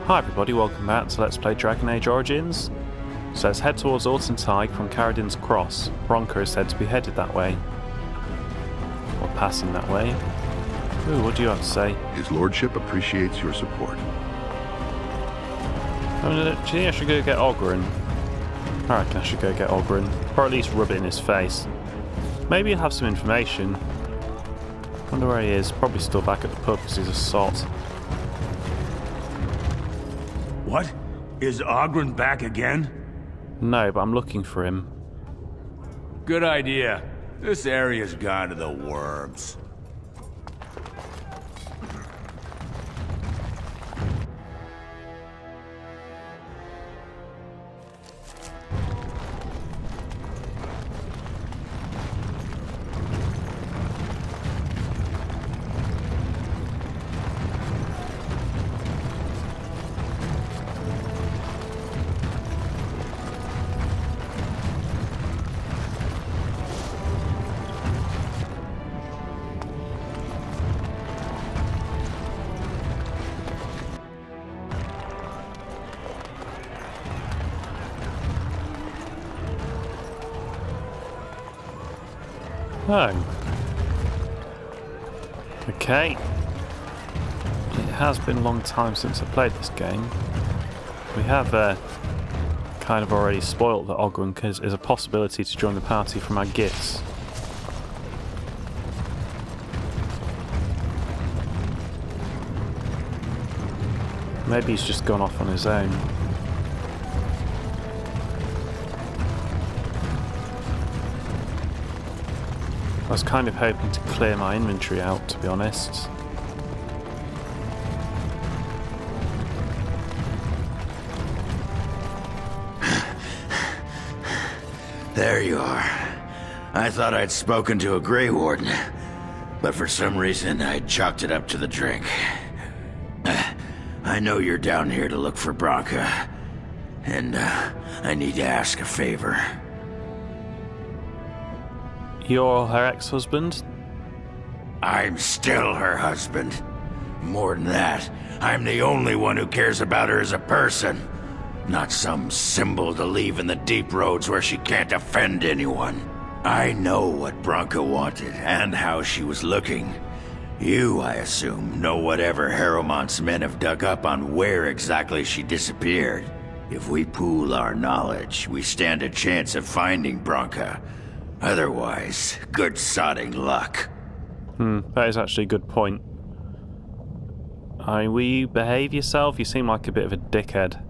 Hi everybody, welcome back to Let's Play Dragon Age Origins. So let's head towards Ortentide from Caradin's Cross. Bronca is said to be headed that way. Or passing that way. Ooh, what do you have to say? His lordship appreciates your support. Do you think I should go get Oghrin? I reckon I should go get Oghrin. Or at least rub it in his face. Maybe he'll have some information. Wonder where he is. Probably still back at the pub because he's a sot. What? Is Oghrin back again? No, but I'm looking for him. Good idea. This area's gone to the worms. Oh. Okay. It has been a long time since I played this game. We have kind of already spoilt that Oghrin is a possibility to join the party from our gifts. Maybe he's just gone off on his own. I was kind of hoping to clear my inventory out, to be honest. There you are. I thought I'd spoken to a Grey Warden, but for some reason I chalked it up to the drink. I know you're down here to look for Bronca, and I need to ask a favor. You're her ex-husband? I'm still her husband. More than that, I'm the only one who cares about her as a person. Not some symbol to leave in the deep roads where she can't offend anyone. I know what Bronca wanted and how she was looking. You, I assume, know whatever Harrowmont's men have dug up on where exactly she disappeared. If we pool our knowledge, we stand a chance of finding Bronca. Otherwise, good sodding luck. That is actually a good point. Will you behave yourself? You seem like a bit of a dickhead.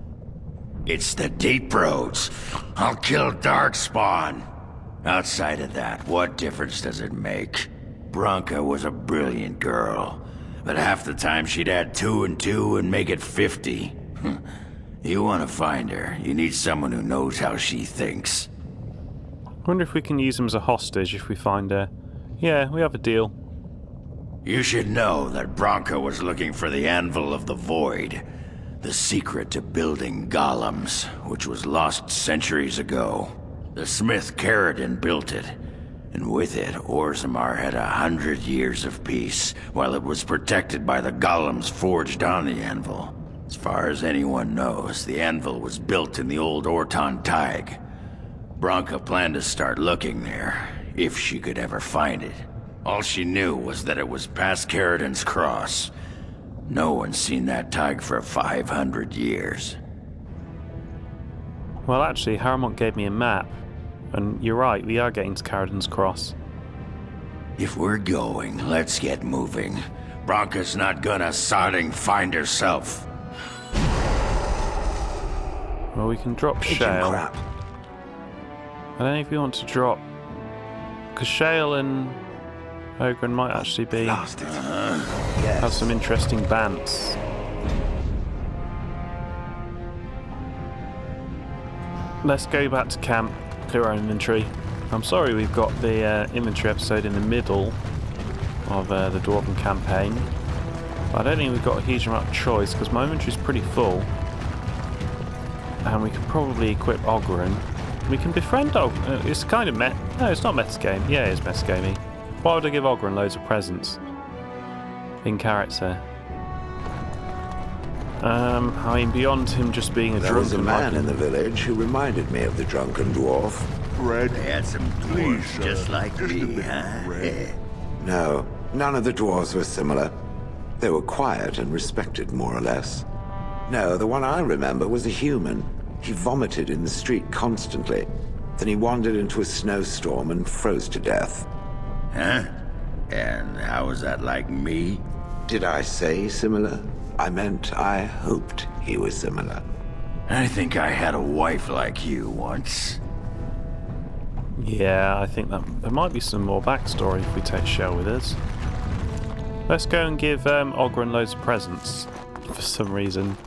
It's the deep roads. I'll kill Darkspawn. Outside of that, what difference does it make? Bronca was a brilliant girl, but half the time she'd add 2 and 2 and make it 50. You want to find her, you need someone who knows how she thinks. I wonder if we can use him as a hostage if we find her. Yeah, we have a deal. You should know that Bronca was looking for the Anvil of the Void, the secret to building golems, which was lost centuries ago. The smith Caradin built it, and with it, Orzammar had 100 years of peace, while it was protected by the golems forged on the Anvil. As far as anyone knows, the Anvil was built in the old Orton Tig. Bronca planned to start looking there, if she could ever find it. All she knew was that it was past Caradin's Cross. No one's seen that Tig for 500 years. Well, actually, Harrowmont gave me a map. And you're right, we are getting to Caradin's Cross. If we're going, let's get moving. Bronca's not gonna sodding find herself. Well, we can drop Shale. I don't know if you want to drop... Because Shale and Oghrin might actually be... have some interesting bants. Let's go back to camp, clear our inventory. I'm sorry we've got the inventory episode in the middle of the Dwarven campaign. But I don't think we've got a huge amount of choice because my inventory's pretty full. And we can probably equip Oghrin. We can befriend Oghrin. It's kind of no, it's not metagame. Yeah, it is metagamey. Why would I give Oghrin loads of presents? In character. I mean, beyond him just being a There was a drunken man in the village who reminded me of the drunken dwarf. Red, They had some please, dwarves just like just a me, bit, huh? Red. No, none of the dwarves were similar. They were quiet and respected, more or less. No, the one I remember was a human. He vomited in the street constantly. Then he wandered into a snowstorm and froze to death. Huh? And how was that like me? Did I say similar? I meant I hoped he was similar. I think I had a wife like you once. Yeah, I think that there might be some more backstory if we take Shell with us. Let's go and give Ogren loads of presents for some reason.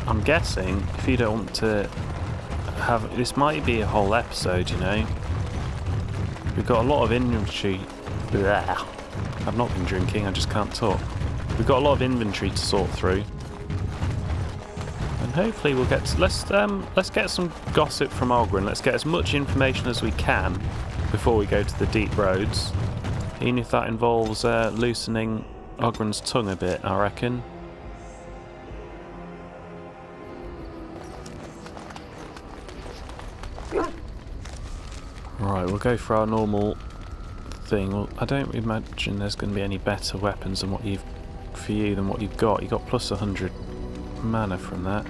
I'm guessing if you don't want to have... This might be a whole episode, you know. We've got a lot of inventory... Blah. I've not been drinking, I just can't talk. We've got a lot of inventory to sort through. And hopefully we'll get... Let's get some gossip from Ogren. Let's get as much information as we can before we go to the deep roads. Even if that involves loosening Ogren's tongue a bit, I reckon. Right, we'll go for our normal thing. Well, I don't imagine there's going to be any better weapons than what you've than what you've got. You got plus 100 mana from that.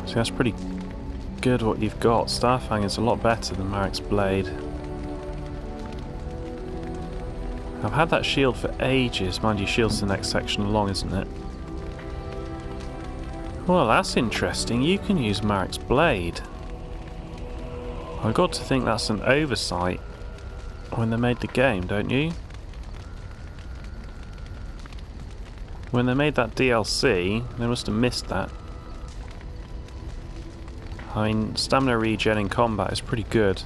So that's pretty good what you've got. Starfang is a lot better than Marek's Blade. I've had that shield for ages. Mind you, shield's the next section along, isn't it? Well, that's interesting. You can use Marek's Blade. I've got to think that's an oversight when they made the game, don't you? When they made that DLC, they must have missed that. I mean, stamina regen in combat is pretty good.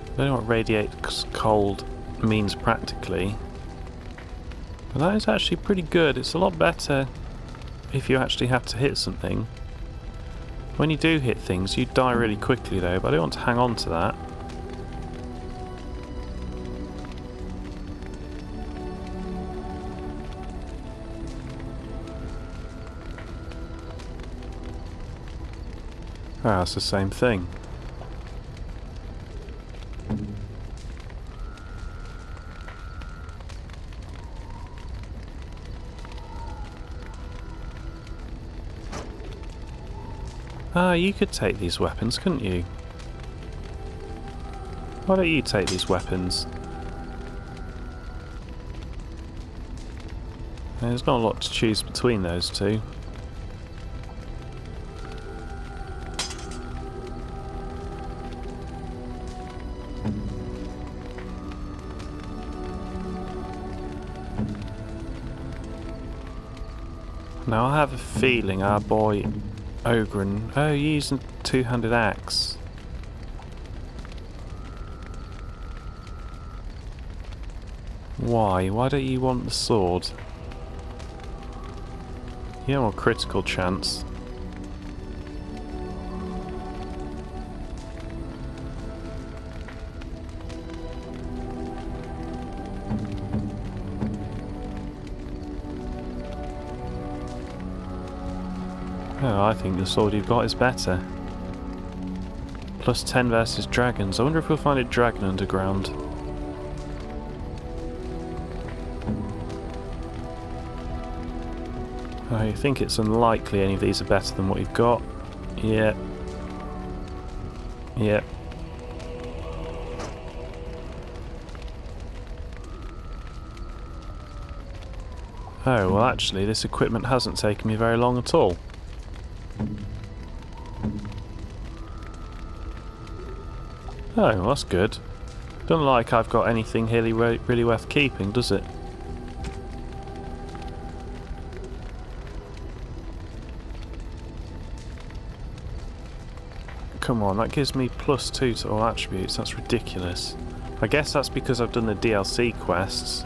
I don't know what radiates cold means practically. But that is actually pretty good. It's a lot better if you actually have to hit something. When you do hit things, you die really quickly though, but I don't want to hang on to that. Ah, it's the same thing. Ah, you could take these weapons, couldn't you? Why don't you take these weapons? There's not a lot to choose between those two. Now I have a feeling our boy Ogren... Oh, you're using a two-handed axe. Why? Why don't you want the sword? You have more critical chance. Oh, I think the sword you've got is better. Plus 10 versus dragons. I wonder if we'll find a dragon underground. I think it's unlikely any of these are better than what you've got. Yeah. Yep. Oh, well actually this equipment hasn't taken me very long at all. Oh, well, that's good. Don't look like I've got anything really worth keeping, does it? come on, that gives me +2 to all attributes. That's ridiculous. I guess that's because I've done the DLC quests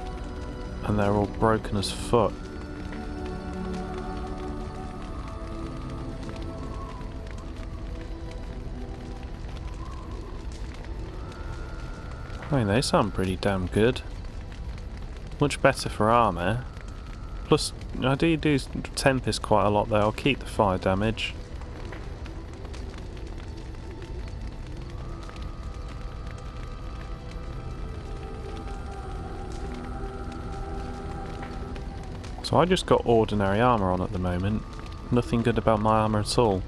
and they're all broken as fuck. I mean, they sound pretty damn good. Much better for armour. Plus, I do Tempest quite a lot though. I'll keep the fire damage. So I just got ordinary armour on at the moment. Nothing good about my armour at all.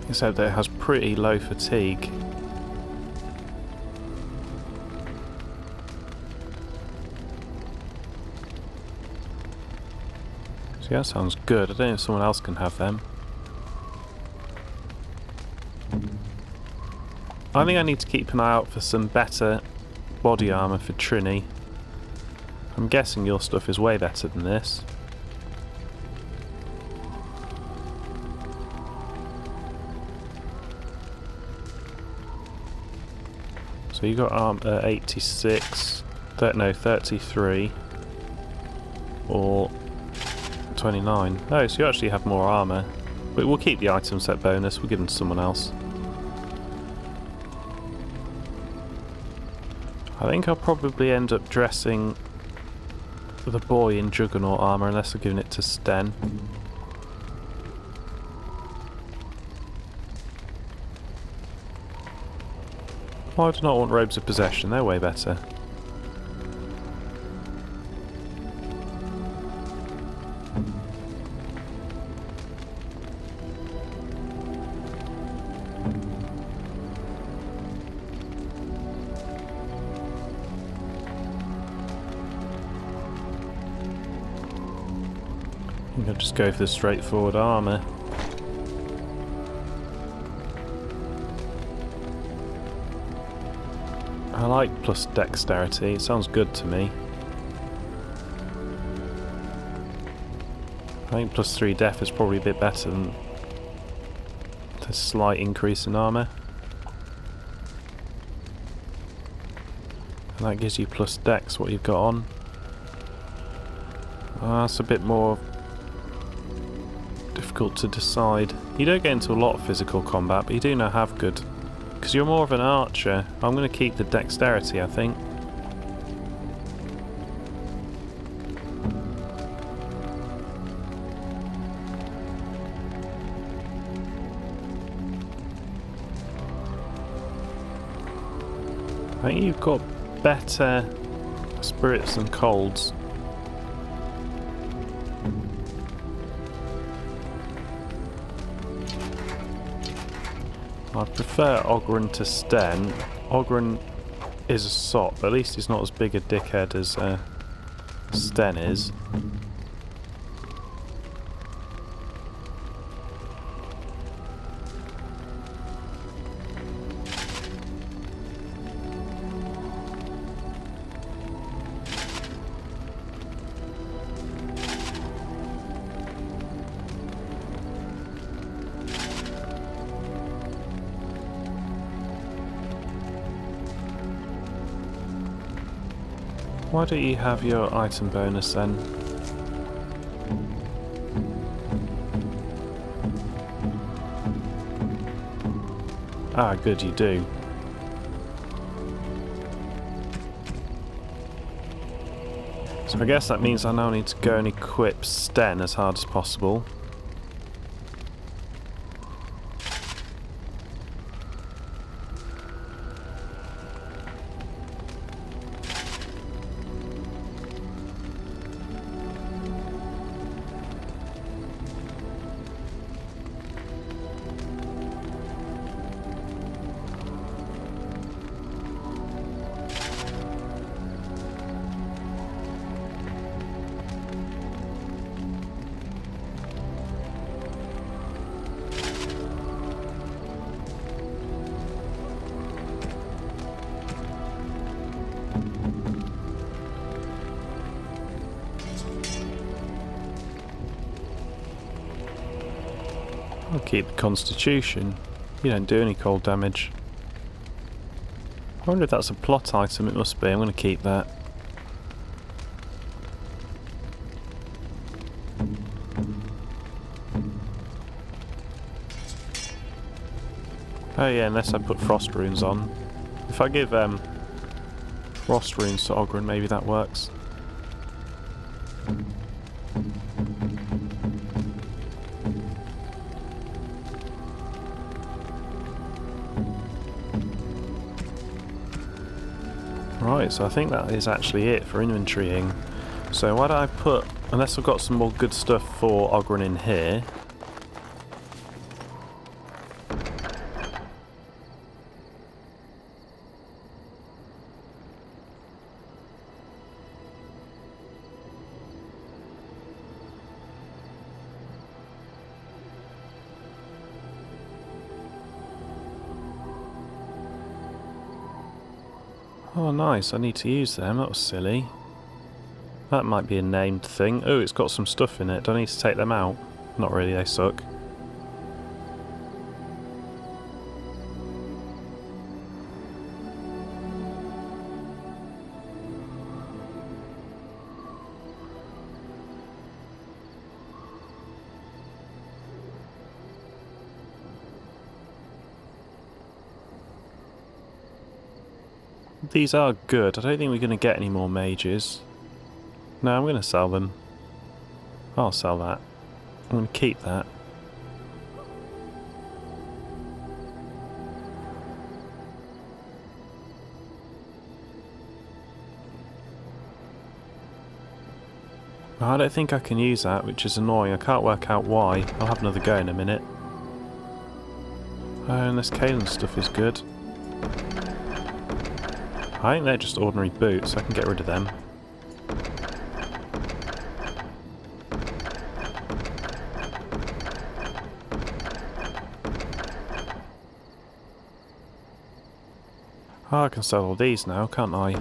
Except that it has pretty low fatigue. So that sounds good. I don't know if someone else can have them. I think I need to keep an eye out for some better body armour for Trini. I'm guessing your stuff is way better than this. So you got 86, 33, or 29. Oh, so you actually have more armour. But we'll keep the item set bonus, we'll give them to someone else. I think I'll probably end up dressing the boy in Juggernaut armour unless I'm giving it to Sten. Well, I do not want robes of possession, they're way better. I think I'll just go for the straightforward armour. I like plus dexterity, it sounds good to me. I think plus 3 def is probably a bit better than the slight increase in armour. And that gives you plus dex, what you've got on. That's a bit more difficult to decide. You don't get into a lot of physical combat, but you do now have good. Because you're more of an archer, I'm going to keep the dexterity, I think. I think you've got better spirits than colds. I prefer Ogren to Sten. Ogren is a sot, but at least he's not as big a dickhead as Sten is. Why don't you have your item bonus then? Ah, good, you do. So I guess that means I now need to go and equip Sten as hard as possible. keep the Constitution. You don't do any cold damage. I wonder if that's a plot item. It must be. I'm going to keep that. Oh yeah, unless I put frost runes on. If I give frost runes to Ogryn, maybe that works. Right, so I think that is actually it for inventorying. So why don't I put, unless I've got some more good stuff for Ogryn in here. Oh nice, I need to use them, that was silly. That might be a named thing. Oh, it's got some stuff in it, do I need to take them out? Not really, they suck. These are good. I don't think we're going to get any more mages. No, I'm going to sell them. I'll sell that. I'm going to keep that. I don't think I can use that, which is annoying. I can't work out why. I'll have another go in a minute. Oh, and this Kaelan stuff is good. I think they're just ordinary boots, I can get rid of them. Oh, I can sell all these now, can't I?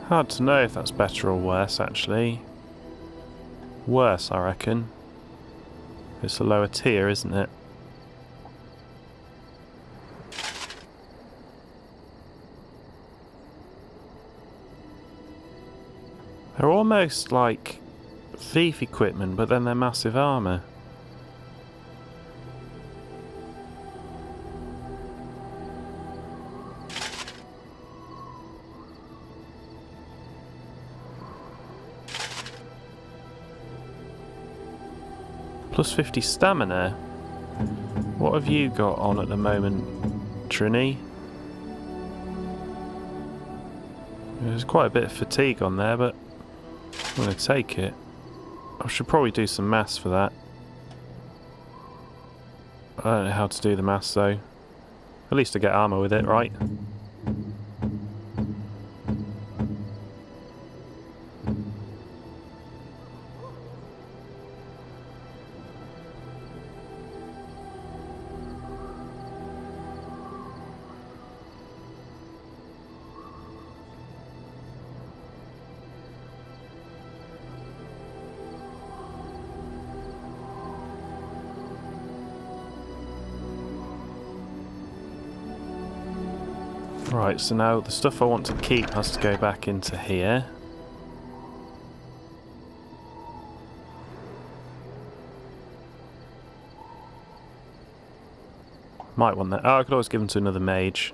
Hard to know if that's better or worse, actually. Worse, I reckon. It's a lower tier, isn't it? They're almost like thief equipment, but then they're massive armour. Plus 50 stamina. What have you got on at the moment, Trini? There's quite a bit of fatigue on there, but I'm going to take it. I should probably do some maths for that. I don't know how to do the maths though. At least I get armour with it, right? Right, so now the stuff I want to keep has to go back into here. Might want that. Oh, I could always give them to another mage.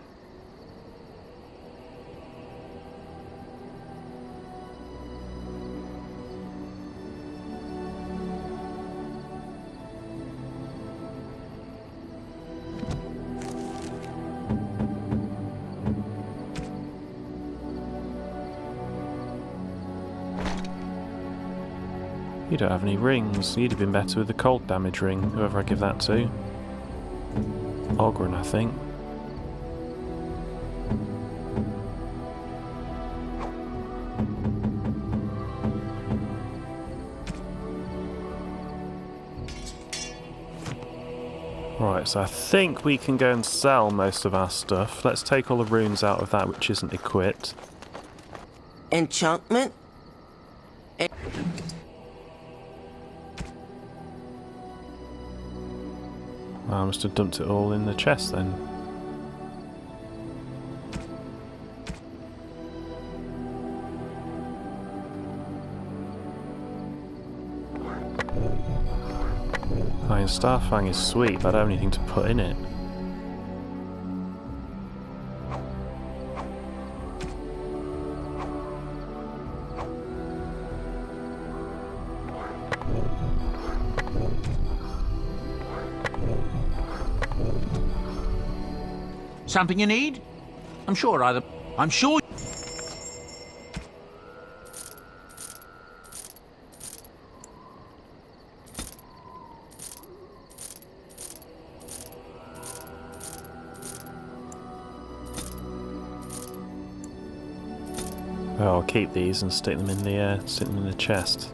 You don't have any rings. You'd have been better with the cold damage ring, whoever I give that to. Ogryn, I think. Right, so I think we can go and sell most of our stuff. Let's take all the runes out of that which isn't equipped. Enchantment? I must have dumped it all in the chest then. Iron Starfang is sweet, but I don't have anything to put in it. Something you need? I'm sure. Oh, I'll keep these and stick them in the chest.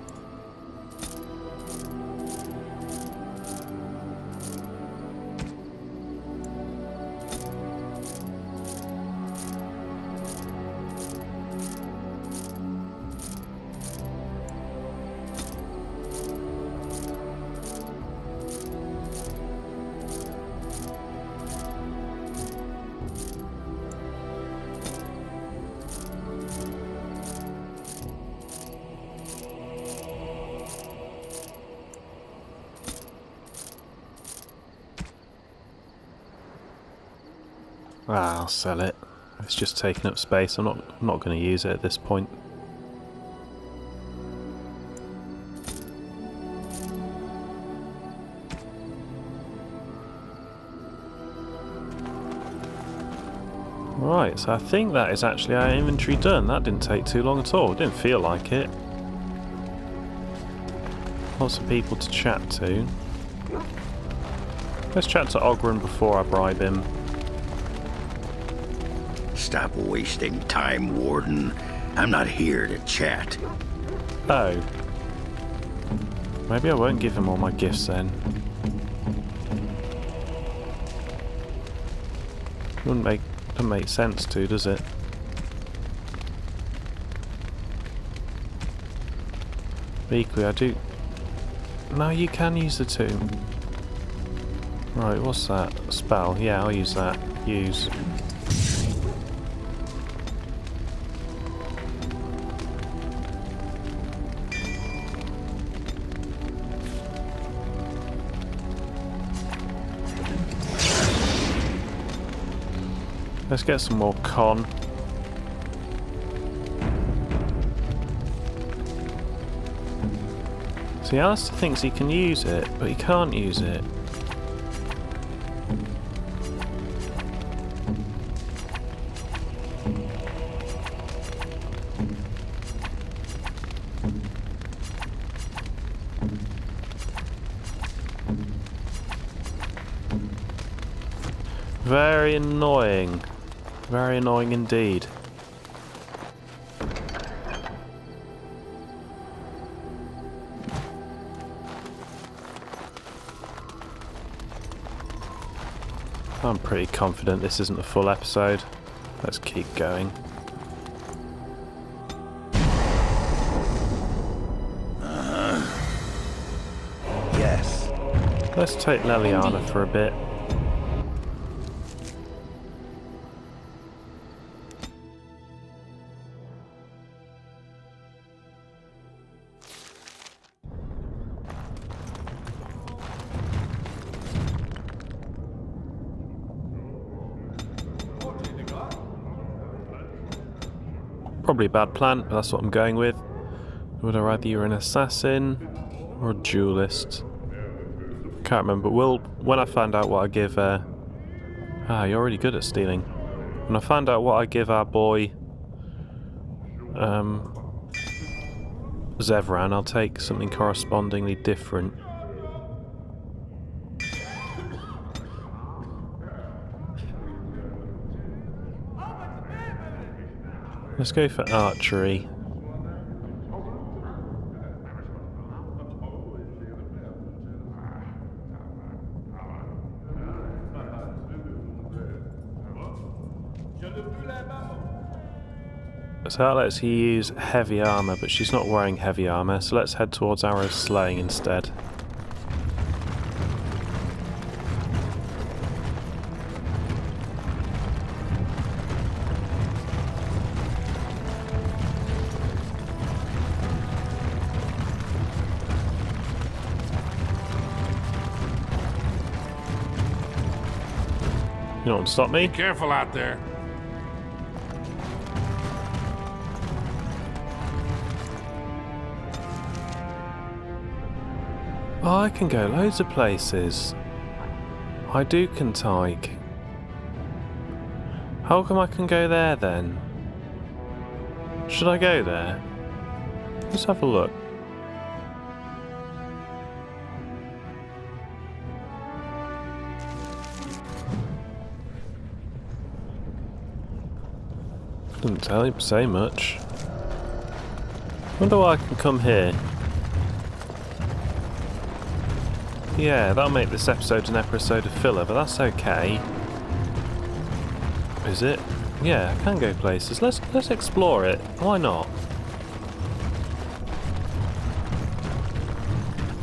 Ah, I'll sell it. It's just taking up space. I'm not going to use it at this point. Right, so I think that is actually our inventory done. That didn't take too long at all. It didn't feel like it. Lots of people to chat to. Let's chat to Ogren before I bribe him. Stop wasting time, Warden. I'm not here to chat. Oh. Maybe I won't give him all my gifts then. Doesn't make sense to, does it? But equally, I do... No, you can use the tomb. Right, what's that? Spell. Yeah, I'll use that. Use. Let's get some more con. See, Alistair thinks he can use it, but he can't use it. Very annoying. Very annoying indeed. I'm pretty confident this isn't a full episode. Let's keep going. Yes. Let's take Leliana for a bit. Probably a bad plan, but that's what I'm going with. Would I rather you're an assassin or a duelist? Can't remember. When I find out what I give... you're already good at stealing. When I find out what I give our boy... Zevran, I'll take something correspondingly different. Let's go for archery. So that lets you use heavy armour, but she's not wearing heavy armour, so let's head towards arrow slaying instead. You don't want to stop me? Careful out there. Oh, I can go loads of places. I do can Tig. How come I can go there then? Should I go there? Let's have a look. Didn't tell him say much. Wonder why I can come here. Yeah, that'll make this episode an episode of filler, but that's okay. Is it? Yeah, I can go places. Let's explore it. Why not?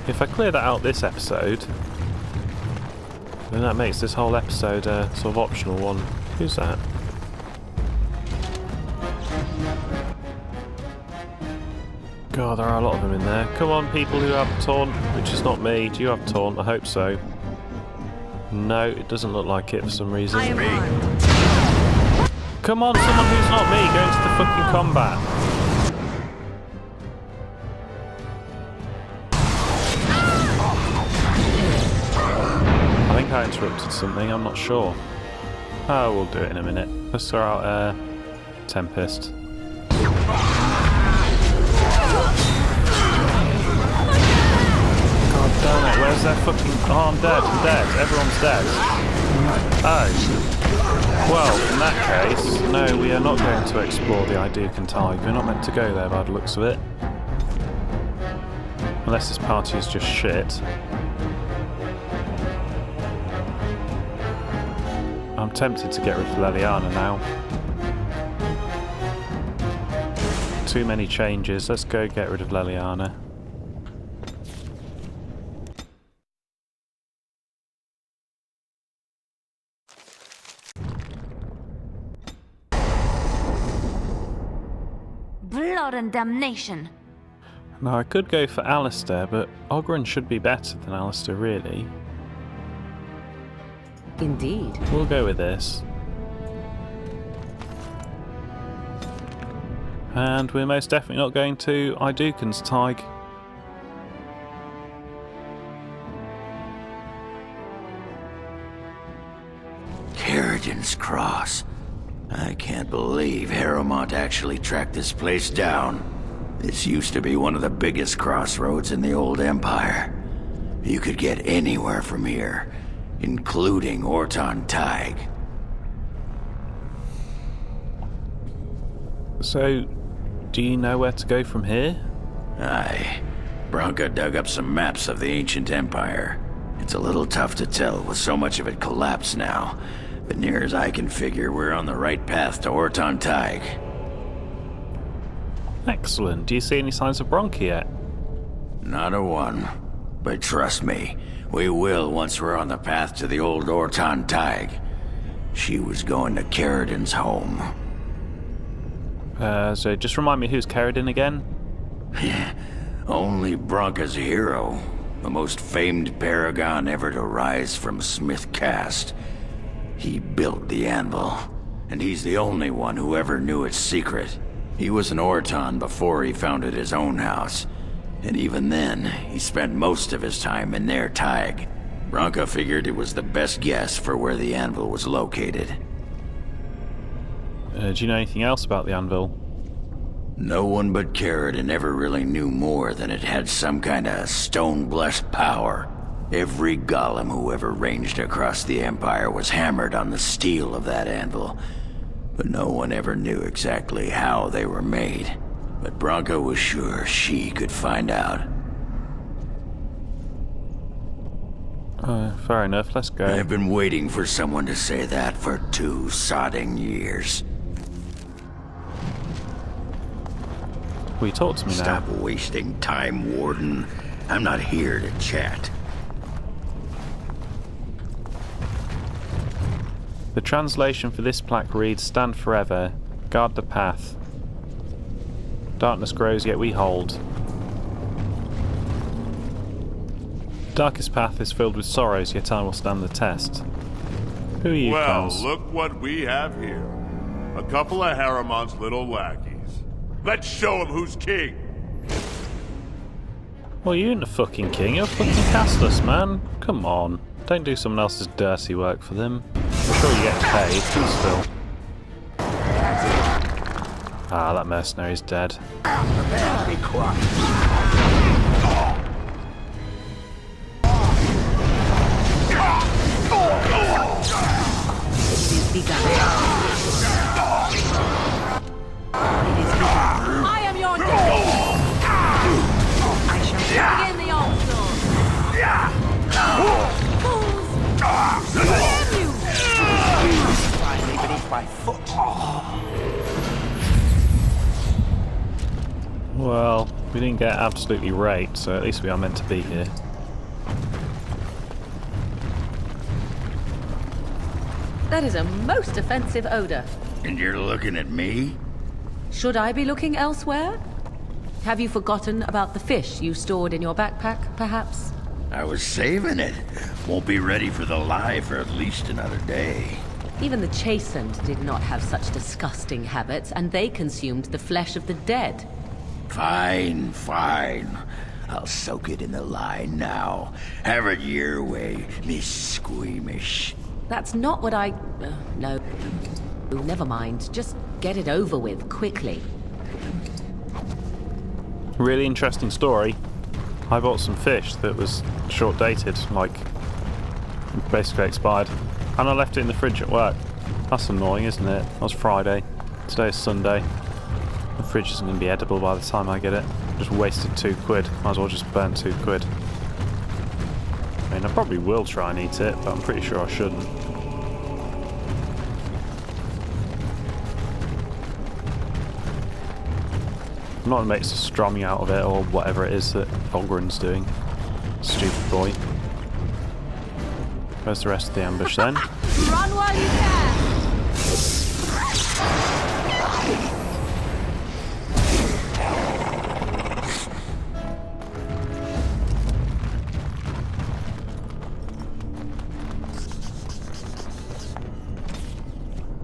If I clear that out this episode, then that makes this whole episode a sort of optional one. Who's that? God, there are a lot of them in there. Come on, people who have taunt, which is not me. Do you have taunt? I hope so. No, it doesn't look like it for some reason. Come on, someone who's not me, go into the fucking combat. I think I interrupted something, I'm not sure. Oh, we'll do it in a minute. Let's throw out Tempest. Damn it, where's their fucking... Oh, I'm dead, everyone's dead. Oh. Well, in that case, no, we are not going to explore the Idukan Tig. We're not meant to go there by the looks of it. Unless this party is just shit. I'm tempted to get rid of Leliana now. Too many changes, let's go get rid of Leliana. Blood and damnation. Now I could go for Alistair, but Ogren should be better than Alistair, really. Indeed. We'll go with this. And we're most definitely not going to Idukan's Tig. Ferelden's Cross. I can't believe Harrowmont actually tracked this place down. This used to be one of the biggest crossroads in the old Empire. You could get anywhere from here, including Orton Tig. So, do you know where to go from here? Aye. Branka dug up some maps of the ancient Empire. It's a little tough to tell with so much of it collapsed now, but near as I can figure, we're on the right path to Orton Tig. Excellent. Do you see any signs of Bronca yet? Not a one. But trust me, we will once we're on the path to the old Orton Tig. She was going to Ferelden's home. So just remind me, who's Ferelden again? Only Branka's hero. The most famed paragon ever to rise from Smith Cast. He built the anvil, and he's the only one who ever knew its secret. He was an Orton before he founded his own house, and even then, he spent most of his time in their Tig. Branka figured it was the best guess for where the anvil was located. Do you know anything else about the anvil? No one but Ferelden ever really knew more than it had some kind of stone-blessed power. Every golem who ever ranged across the Empire was hammered on the steel of that anvil, but no one ever knew exactly how they were made. But Branka was sure she could find out. Fair enough, let's go. I've been waiting for someone to say that for 2 sodding years. Will you talk to me now? Stop wasting time, Warden. I'm not here to chat. The translation for this plaque reads, "Stand forever, guard the path. Darkness grows, yet we hold. Darkest path is filled with sorrows, yet I will stand the test." Who are you, Well, Carls? look what we have here. A couple of Harriman's little lackeys. Let's show 'em who's king. Well, you ain't the fucking king, you're fucking castless, man. Come on. Don't do someone else's dirty work for them. I'm sure you get paid, but still. Ah, that mercenary's dead. Be quiet. I am your daddy! I shall begin the onslaught! Fools! Damn you! Finally beneath my foot. Well, we didn't get absolutely raped, so at least we are meant to be here. That is a most offensive odor. And you're looking at me? Should I be looking elsewhere? Have you forgotten about the fish you stored in your backpack, perhaps? I was saving it. Won't be ready for the lie for at least another day. Even the chastened did not have such disgusting habits, and they consumed the flesh of the dead. Fine, fine. I'll soak it in the lie now. Have it your way, Miss Squeamish. That's not what I... no. Never mind. Just get it over with, quickly. Really interesting story. I bought some fish that was short dated, like basically expired, and I left it in the fridge at work. That's annoying, isn't it? That was Friday. Today is Sunday. The fridge isn't going to be edible by the time I get it. Just wasted £2. Might as well just burn £2. I mean, I probably will try and eat it, but I'm pretty sure I shouldn't. I'm not going to make pastrami out of it, or whatever it is that Ogren's doing. Stupid boy. Where's the rest of the ambush then? Run while you can!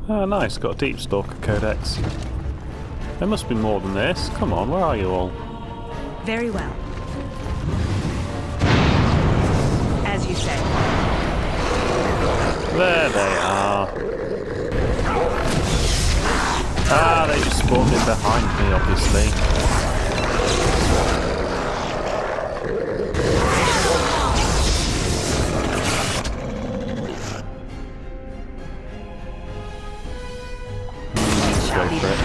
Oh, nice. Got a Deep Stalker Codex. There must be more than this. Come on, where are you all? Very well. As you say. There they are. Ah, they just spawned in behind me, obviously. Go for it.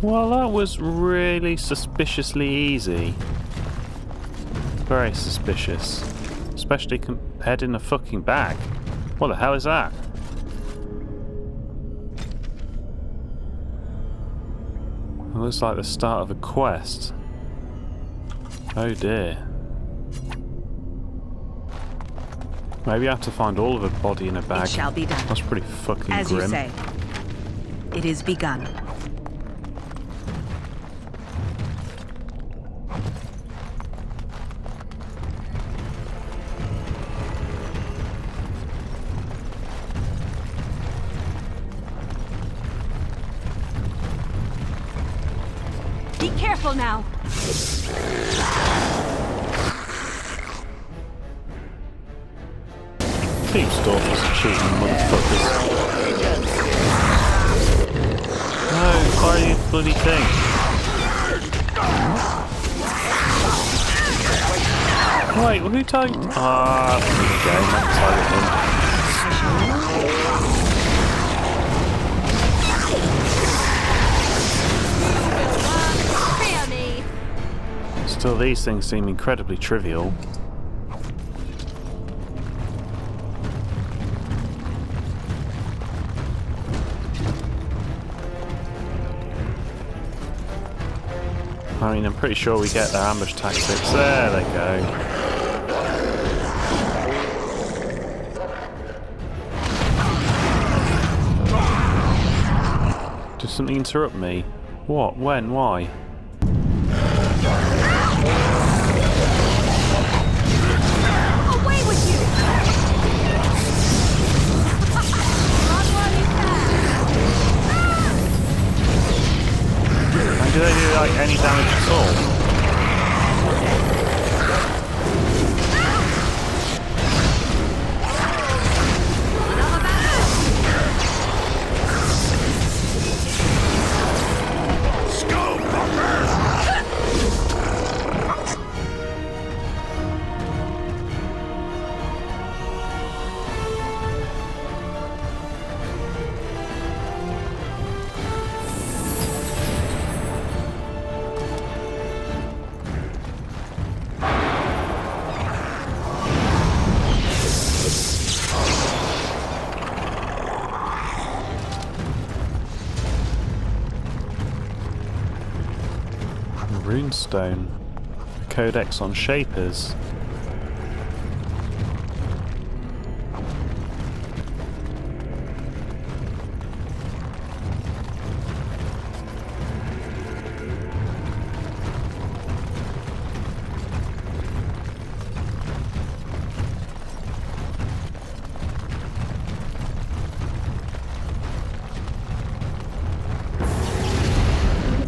Well, that was really suspiciously easy. Very suspicious. Especially compared in a fucking bag. What the hell is that? It looks like the start of a quest. Oh dear. Maybe I have to find all of a body in a bag. It shall be done. That's pretty fucking As grim. you say. It is begun. Be careful now! Deep Stalkers are cheating motherfuckers. No, fire you bloody thing. Wait, who tagged? Ah, okay, not target him. Still, these things seem incredibly trivial. I mean, I'm pretty sure we get their ambush tactics. There they go. Did something interrupt me? What? When? Why? Away with you! Run while you can! And do they do like any damage at all? Another battle! Runestone. Codex on Shapers.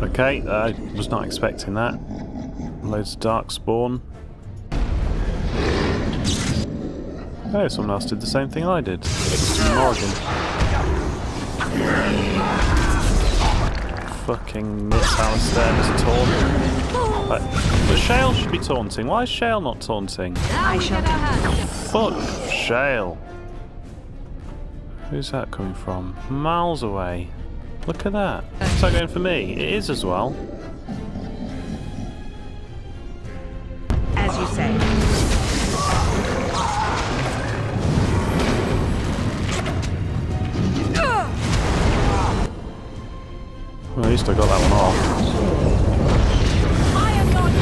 Okay, I was not expecting that. Loads of Darkspawn. Oh, someone else did the same thing I did. Morgan. Fucking miss Alistair as a taunt. But Shale should be taunting. Why is Shale not taunting? Now we get our hands. Fuck Shale. Who's that coming from? Miles away. Look at that. Is that going for me? It is as well. As you say. Well, at least I got that one off. I am not.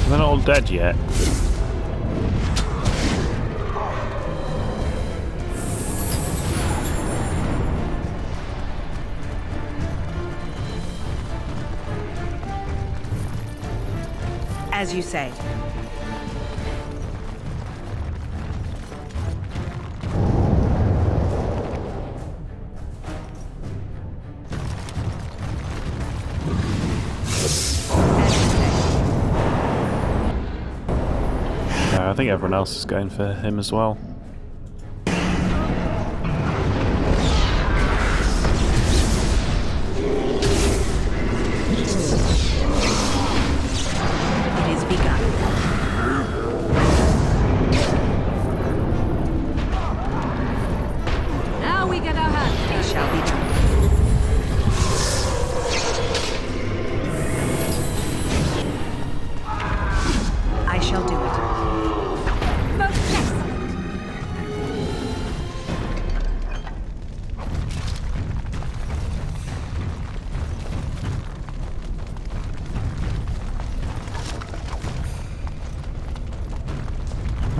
They're not all dead yet. As you say. I think everyone else is going for him as well.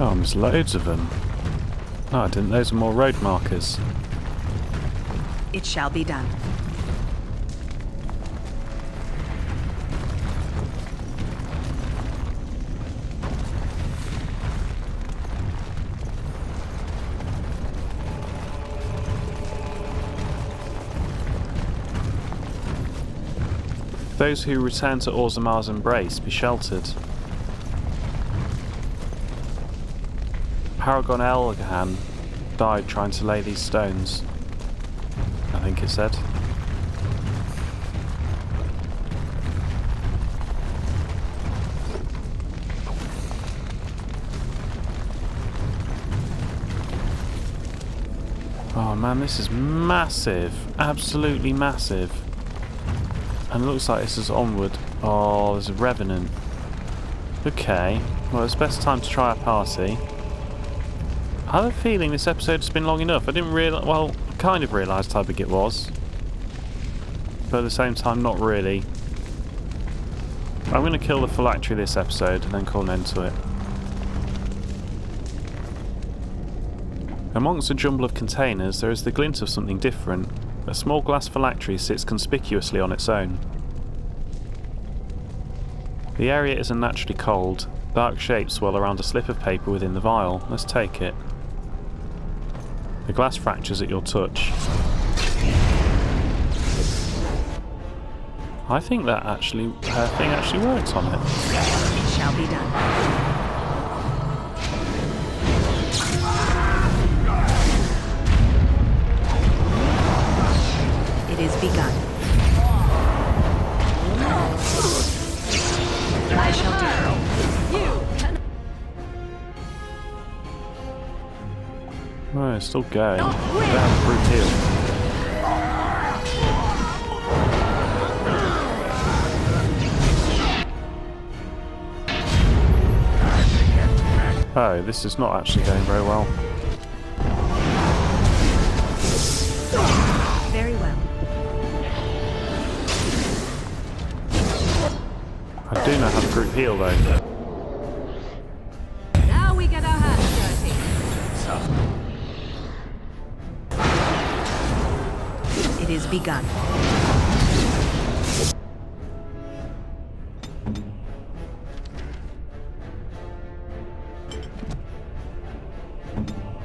Oh, there's loads of them. Oh, I didn't. Those are more road markers. It shall be done. Those who return to Orzamar's embrace be sheltered. Paragon Elgahan died trying to lay these stones, I think it said. Oh man, this is massive. Absolutely massive. And it looks like this is onward. Oh, there's a revenant. Okay. Well, it's best time to try our party. I have a feeling this episode's been long enough. I didn't realise... Well, I kind of realised how big it was. But at the same time, not really. I'm going to kill the phylactery this episode and then call an end to it. Amongst a jumble of containers, there is the glint of something different. A small glass phylactery sits conspicuously on its own. The area is unnaturally cold. Dark shapes swirl around a slip of paper within the vial. Let's take it. The glass fractures at your touch. I think that thing actually works on it. It shall be done. It is begun. I shall do it. Oh, it's still going. Damn, brute heal. Oh, this is not actually going very well. Very well. I do know how to group heal though. Now we get our hands dirty. It is begun.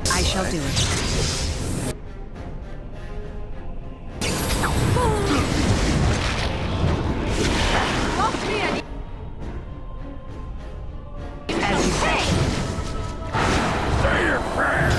I shall do it. Lost me any. As you say. Say your prayer.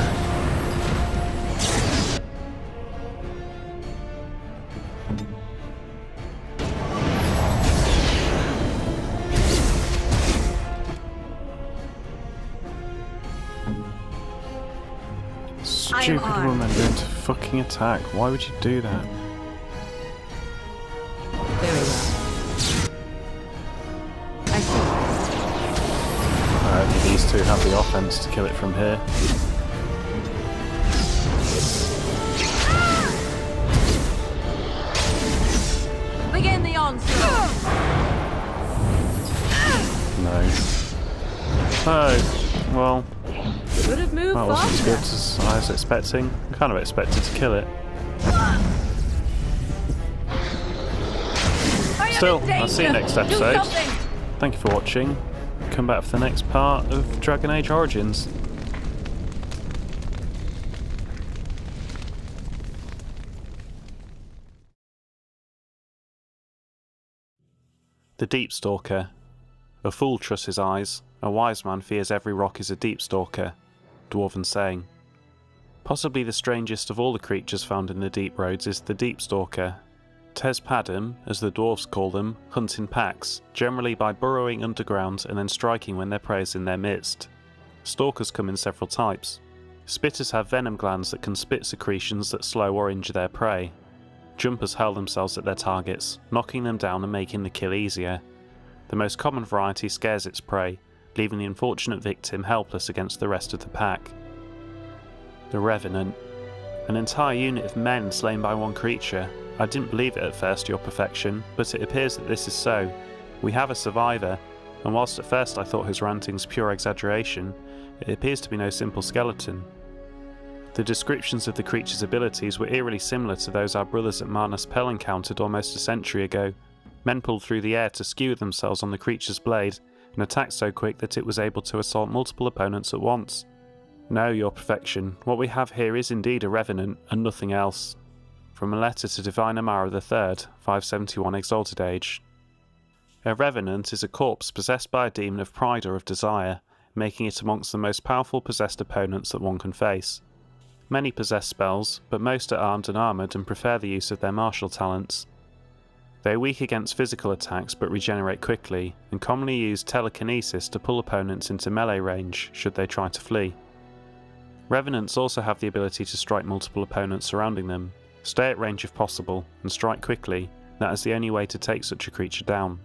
Stupid woman going to fucking attack. Why would you do that? Very well. I see. These two have the offense to kill it from here. Begin the onslaught. No. Oh, well, Could have moved that wasn't as faster. good as I was expecting. I kind of expected to kill it. I am Still, in I'll see you danger. next Do episode. something. Thank you for watching. Come back for the next part of Dragon Age Origins. The Deep Stalker. A fool trusts his eyes, a wise man fears every rock is a deep stalker. Dwarven saying. Possibly the strangest of all the creatures found in the deep roads is the Deep Stalker. Tez Padam, as the dwarves call them, hunt in packs, generally by burrowing underground and then striking when their prey is in their midst. Stalkers come in several types. Spitters have venom glands that can spit secretions that slow or injure their prey. Jumpers hurl themselves at their targets, knocking them down and making the kill easier. The most common variety scares its prey, leaving the unfortunate victim helpless against the rest of the pack. The Revenant. An entire unit of men slain by one creature. I didn't believe it at first, Your Perfection, but it appears that this is so. We have a survivor, and whilst at first I thought his rantings pure exaggeration, it appears to be no simple skeleton. The descriptions of the creature's abilities were eerily similar to those our brothers at Marnas Pell encountered almost a century ago. Men pulled through the air to skewer themselves on the creature's blade, and attacked so quick that it was able to assault multiple opponents at once. No, Your Perfection, what we have here is indeed a Revenant, and nothing else. From a letter to Divine Amara III, 571 Exalted Age. A Revenant is a corpse possessed by a demon of pride or of desire, making it amongst the most powerful possessed opponents that one can face. Many possess spells, but most are armed and armoured and prefer the use of their martial talents. They are weak against physical attacks but regenerate quickly, and commonly use telekinesis to pull opponents into melee range should they try to flee. Revenants also have the ability to strike multiple opponents surrounding them. Stay at range if possible, and strike quickly. That is the only way to take such a creature down.